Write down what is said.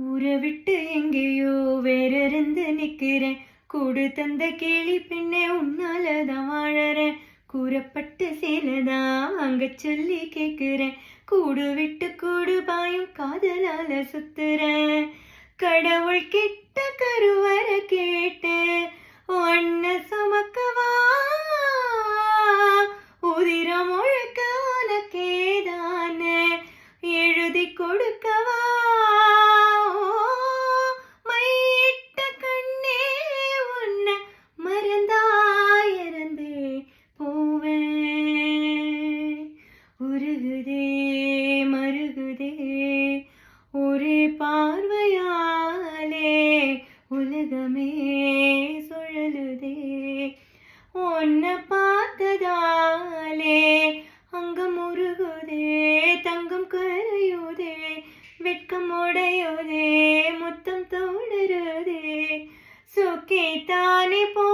ஊரை விட்டு எங்கேயோ வேற இருந்து நிக்கிறேன். கூடு தந்த கேலி பெண்ணே உன்னாலதான் வாழறேன். கூறப்பட்டு சேலதான் அங்க சொல்லி கேக்குறேன். கூடு விட்டு கூடு பாயும் காதலால சுத்துறேன். கடவுள் கிட்ட கருவற கேட்டு ஒன்ன சுமக்கவா, உதிரம் ஒழுக்க உனக்கேதான எழுதி கொடுக்கவா. மையிட்ட கண்ணே உன்னை மறந்தாயிரந்தே போவேன். உருகுதே மருகுதே ஒரே பார்வையாலே உலகமே சுழலுதே. உன்னை பார்த்ததாலே அங்கம் உருகுதே, தங்கம் கரையுதே, வெட்கம் உடையுதே, முத்தம் தோடருதே. சுக்கே தானே போ